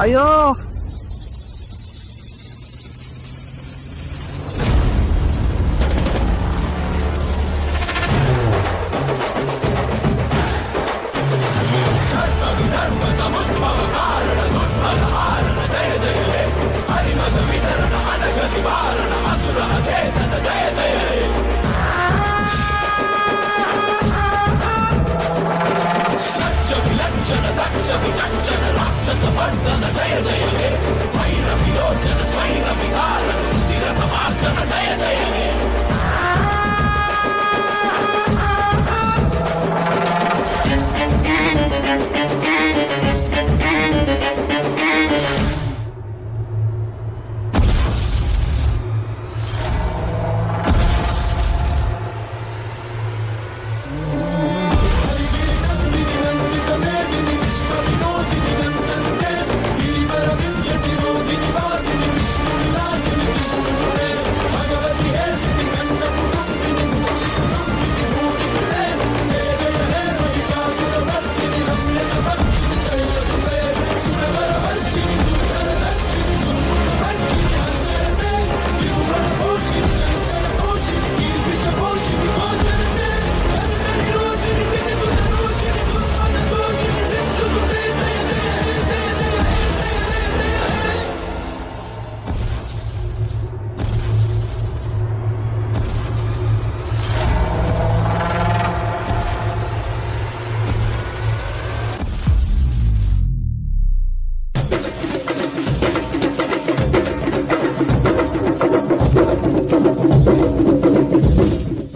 ಅಯ್ಯೋ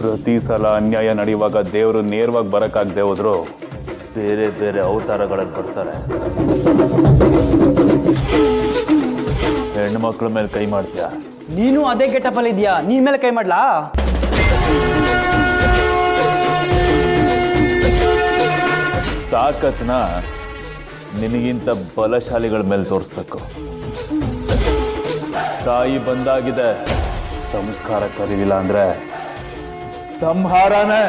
ಪ್ರತಿ ಸಲ ಅನ್ಯಾಯ ನಡೆಯುವಾಗ ದೇವರು ನೇರವಾಗಿ ಬರಕ್ಕಾಗದೆ ಹೋದ್ರು ಬೇರೆ ಬೇರೆ ಅವತಾರಗಳಲ್ಲಿ ಬರ್ತಾರೆ. ಹೆಣ್ಣು ಮಕ್ಕಳ ಮೇಲೆ ಕೈ ಮಾಡ್ತೀಯ? ನೀನು ಅದೇ ಗೆಟಪ್ ಅಲ್ಲಿ ಇದೆಯಾ? ನೀನ್ ಮೇಲೆ ಕೈ ಮಾಡ್ಲಾ? ತಾಕತ್ನ ನಿನಗಿಂತ ಬಲಶಾಲಿಗಳ ಮೇಲೆ ತೋರಿಸ್ಬೇಕು. ತಾಯಿ ಬಂದಾಗಿದೆ, ಸಂಸ್ಕಾರ ಕರೀಲಿಲ್ಲ ಅಂದ್ರೆ ಸಂಹಾರನೇ.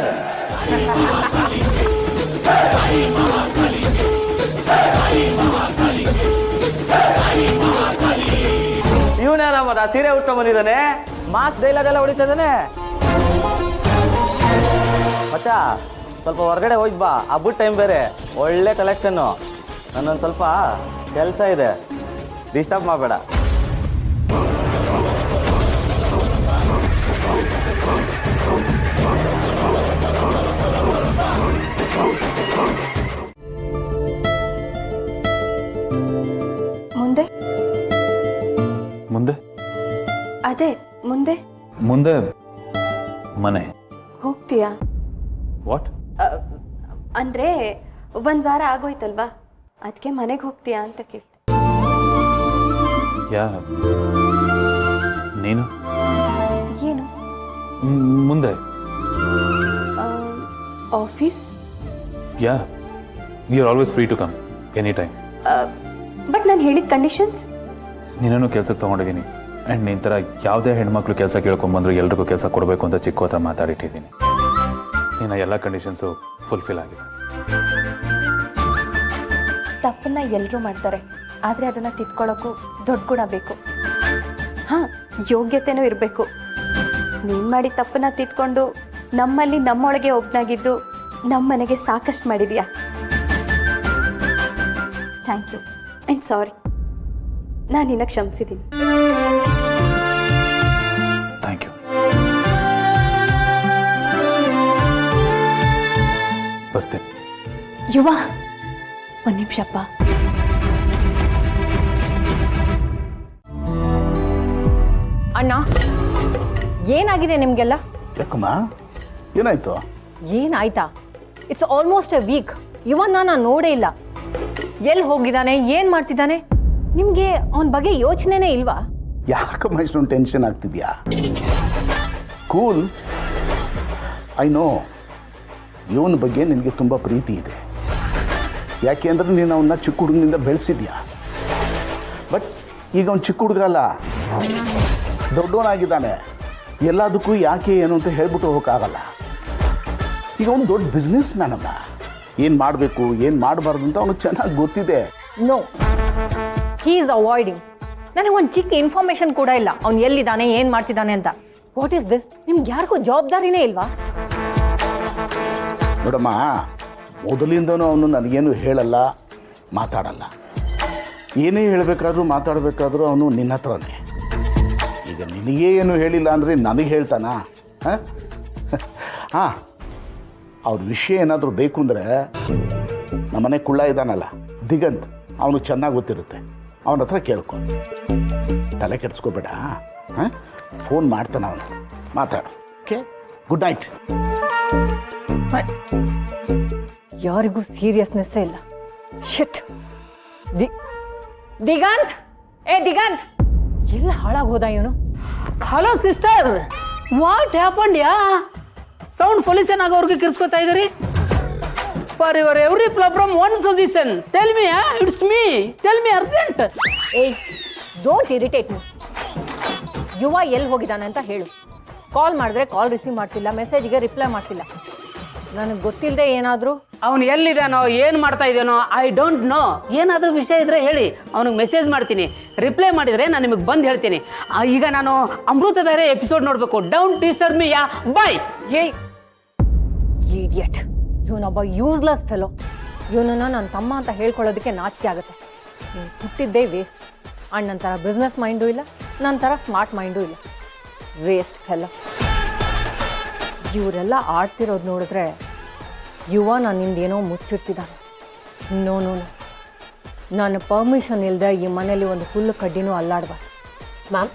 ಇವನೇನ ಮರ ಸೀರೆ ಉಟ್ಕೊಂಡ್ ಬಂದಿದ್ದಾನೆ, ಮಾಸ್ ಡೈಲಾಗ್ ಎಲ್ಲ ಹೊಡಿತಾ ಇದ್ದಾನೆ. ಮಚ್ಚ ಸ್ವಲ್ಪ ಹೊರಗಡೆ ಹೋಗಿ ಬಾ, ಹಬ್ಬದ ಟೈಮ್ ಬೇರೆ, ಒಳ್ಳೆ ಕಲೆಕ್ಷನ್ನು. ನನ್ನೊಂದು ಸ್ವಲ್ಪ ಕೆಲಸ ಇದೆ, ಡಿಸ್ಟರ್ಬ್ ಮಾಡಬೇಡ. ಮುಂದೆ ಮುಂದೆ ಅದೇ ಮುಂದೆ ಮುಂದೆ ಮನೆ ಹೋಗ್ತೀಯಾ? ವಾಟ್? ಅಂದ್ರೆ ಒಂದ್ ವಾರ ಆಗೋಯ್ತಲ್ವಾ, ಅದಕ್ಕೆ ಮನೆಗೆ ಹೋಗ್ತೀಯಾ ಅಂತ ಕೇಳ್ತೆ. ಯಾ ನೀನು ಏನು ಮುಂದೆ? Office. Yeah you are always free to come any time. But ನಾನು ಹೇಳಿದ ಕಂಡೀಷನ್ಸ್. ನೀನನ್ನು ಕೆಲ್ಸಕ್ಕೆ ತಗೊಂಡಿದ್ದೀನಿ ಆ್ಯಂಡ್ ನಿನ್ನ ಥರ ಯಾವುದೇ ಹೆಣ್ಮಕ್ಳು ಕೆಲಸ ಕೇಳ್ಕೊಂಡ್ಬಂದ್ರು ಎಲ್ರಿಗೂ ಕೆಲಸ ಕೊಡಬೇಕು ಅಂತ ಚಿಕ್ಕ ಹತ್ರ ಮಾತಾಡಿಟ್ಟಿದ್ದೀನಿ. ನಿನ್ನ ಎಲ್ಲ ಕಂಡೀಷನ್ಸು ಫುಲ್ಫಿಲ್ ಆಗಿದೆ. ತಪ್ಪನ್ನ ಎಲ್ಲರೂ ಮಾಡ್ತಾರೆ, ಆದರೆ ಅದನ್ನ ತಿದ್ಕೊಳ್ಳೋಕ್ಕೂ ದೊಡ್ಡ ಗುಣ ಬೇಕು. ಹಾಂ, ಯೋಗ್ಯತೆನೂ ಇರಬೇಕು. ನೀನು ಮಾಡಿ ತಪ್ಪನ್ನ ತಿದ್ಕೊಂಡು ನಮ್ಮಲ್ಲಿ ನಮ್ಮೊಳಗೆ ಒಬ್ಬನಾಗಿದ್ದು ನಮ್ಮ ಮನೆಗೆ ಸಾಕಷ್ಟು ಮಾಡಿದೀಯಾ. Thank you and sorry. ನಾನು ನಿನ್ನ ಕ್ಷಮಿಸಿದ್ದೀನಿ. Thank you. ಬರ್ತೀನಿ. ಯುವ, ಒಂದು ನಿಮಿಷಪ್ಪ. ಅಣ್ಣ, ಏನಾಗಿದೆ ನಿಮ್ಗೆಲ್ಲ? ಯಾಕಮ್ಮ, ಏನಾಯ್ತು? ಏನಾಯ್ತಾ? It's almost a week. ಇವನ್ನ ನಾನು ನೋಡೇ ಇಲ್ಲ. ಎಲ್ಲಿ ಹೋಗಿದ್ದಾನೆ, ಏನ್ ಮಾಡ್ತಿದ್ದಾನೆ? ನಿಮ್ಗೆ ಅವನ ಬಗ್ಗೆ ಯೋಚನೆನೇ ಇಲ್ವಾ? ಯಾಕಮ್ಮ ಇಷ್ಟೊಂದು ಟೆನ್ಷನ್ ಆಗ್ತಿದ್ಯಾ? ಕೂಲ್. ಐ ನೋ ಇವನ ಬಗ್ಗೆ ನಿನಗೆ ತುಂಬ ಪ್ರೀತಿ ಇದೆ, ಯಾಕೆ ಅಂದರೆ ನೀನು ಅವನ್ನ ಚಿಕ್ಕ ಹುಡುಗನಿಂದ ಬೆಳೆಸಿದ್ಯಾ. ಬಟ್ ಈಗ ಅವ್ನು ಚಿಕ್ಕ ಹುಡುಗ ಅಲ್ಲ, ದೊಡ್ಡವನಾಗಿದ್ದಾನೆ. ಎಲ್ಲದಕ್ಕೂ ಯಾಕೆ ಏನು ಅಂತ ಹೇಳ್ಬಿಟ್ಟು ಹೋಗೋಕ್ಕಾಗಲ್ಲ. ಈಗ ಅವನು ದೊಡ್ಡ ಬಿಸ್ನೆಸ್ ಮ್ಯಾನ್ ಅಲ್ಲ. ಏನು ಮಾಡಬೇಕು ಏನು ಮಾಡಬಾರ್ದು ಅಂತ ಅವನಿಗೆ ಚೆನ್ನಾಗಿ ಗೊತ್ತಿದೆ. No, he is avoiding. ನನಗೆ ಒಂದು ಚಿಕ್ಕ ಇನ್ಫಾರ್ಮೇಶನ್ ಕೂಡ ಇಲ್ಲ ಅವ್ನು ಎಲ್ಲಿದ್ದಾನೆ, ಏನು ಮಾಡ್ತಿದ್ದಾನೆ ಅಂತ. What is this? ನಿಮ್ಗೆ ಯಾರಿಗೂ ಜವಾಬ್ದಾರಿನೇ ಇಲ್ವಾ? ನೋಡಮ್ಮ, ಮೊದಲಿಂದನೂ ಅವನು ನನಗೇನು ಹೇಳಲ್ಲ, ಮಾತಾಡಲ್ಲ. ಏನೇ ಹೇಳಬೇಕಾದ್ರೂ ಮಾತಾಡಬೇಕಾದ್ರೂ ಅವನು ನಿನ್ನ ಹತ್ರನೇ. ಈಗ ನಿನಗೇ ಏನು ಹೇಳಿಲ್ಲ ಅಂದರೆ ನನಗೆ ಹೇಳ್ತಾನ? ಹಾಂ, ಅವ್ರ ವಿಷಯ ಏನಾದರೂ ಬೇಕು ಅಂದರೆ ನಮ್ಮನೆ ಕುಳ್ಳ ಇದ್ದಾನಲ್ಲ ದಿಗಂತ್, ಅವನು ಚೆನ್ನಾಗಿ ಗೊತ್ತಿರುತ್ತೆ, ಅವನ ಹತ್ರ ಕೇಳ್ಕೊ. ತಲೆ ಕೆಡಿಸ್ಕೋಬೇಡ. ಹಾಂ, ಫೋನ್ ಮಾಡ್ತಾನೆ ಅವನು, ಮಾತಾಡು. Okay, good night. ಯಾರಿಗೂ ಸೀರಿಯಸ್ನೆಸ್ಸೇ ಇಲ್ಲ. ಶಿಟ್. ದಿಗಂತ್, ಏ ದಿಗಂತ್, ಎಲ್ಲ ಹಾಳಾಗಿ ಹೋದ ಇವನು. ಹಲೋ ಸಿಸ್ಟರ್, ವಾಟ್ ಹ್ಯಾಪಂಡ್ ಯಾ? ಸೌಂಡ್ ಪೊಲ್ಯೂಷನ್ ಆಗೋರ್ಗೆ ಕಿರ್ಸ್ಕೊತಾ ಇದ್ದೀರಿ? For your every problem one suggestion, tell me, it's me, tell me urgent. ಏಯ್, ಡೋಂಟ್ ಇರಿಟೇಟ್ ಮೀ. ಯುವ ಎಲ್ಲಿ ಹೋಗಿದ್ದಾನೆ ಅಂತ ಹೇಳು. ಕಾಲ್ ಮಾಡಿದ್ರೆ ಕಾಲ್ ರಿಸೀವ್ ಮಾಡ್ತಿಲ್ಲ, ಮೆಸೇಜ್ಗೆ ರಿಪ್ಲೈ ಮಾಡ್ತಿಲ್ಲ. ನನಗೆ ಗೊತ್ತಿಲ್ಲದೆ ಏನಾದರೂ ಅವನು ಎಲ್ಲಿದ್ದಾನೋ, ಏನು ಮಾಡ್ತಾ ಇದ್ದಾನೋ, ಐ ಡೋಂಟ್ ನೋ. ಏನಾದರೂ ವಿಷಯ ಇದ್ರೆ ಹೇಳಿ, ಅವನಿಗೆ ಮೆಸೇಜ್ ಮಾಡ್ತೀನಿ. ರಿಪ್ಲೈ ಮಾಡಿದರೆ ನಾನು ನಿಮಗೆ ಬಂದು ಹೇಳ್ತೀನಿ. ಈಗ ನಾನು ಅಮೃತಧಾರೆ ಎಪಿಸೋಡ್ ನೋಡಬೇಕು. ಡೋಂಟ್ ಡಿಸ್ಟರ್ಬ್ ಮಿ ಯಾ, ಬಾಯ್. ಏಯ್ ಇಡಿಯಟ್, ಇವನೊಬ್ಬ ಯೂಸ್ಲೆಸ್ ಫೆಲೋ. ಇವನನ್ನ ನನ್ನ ತಮ್ಮ ಅಂತ ಹೇಳ್ಕೊಳ್ಳೋದಕ್ಕೆ ನಾಚಿಕೆ ಆಗುತ್ತೆ. ನೀನು ಹುಟ್ಟಿದ್ದೇ ವೇಸ್ಟ್. ಅಣ್ಣನ ಥರ ಬಿಸ್ನೆಸ್ ಮೈಂಡು ಇಲ್ಲ, ನನ್ನ ಥರ ಸ್ಮಾರ್ಟ್ ಮೈಂಡು ಇಲ್ಲ. Waste fellow. ಇವರೆಲ್ಲ ಆಡ್ತಿರೋದು ನೋಡಿದ್ರೆ ಯುವ ನನ್ನಿಂದೇನೋ ಮುಚ್ಚಿಡ್ತಿದ್ದಾನೆ. ನೋ ನೋ ನೋ, ನಾನು ಪರ್ಮಿಷನ್ ಇಲ್ಲದೆ ಈ ಮನೇಲಿ ಒಂದು ಹುಲ್ಲು ಕಡ್ಡಿನೂ ಅಲ್ಲಾಡಬಾರ್ದು. ಮ್ಯಾಮ್,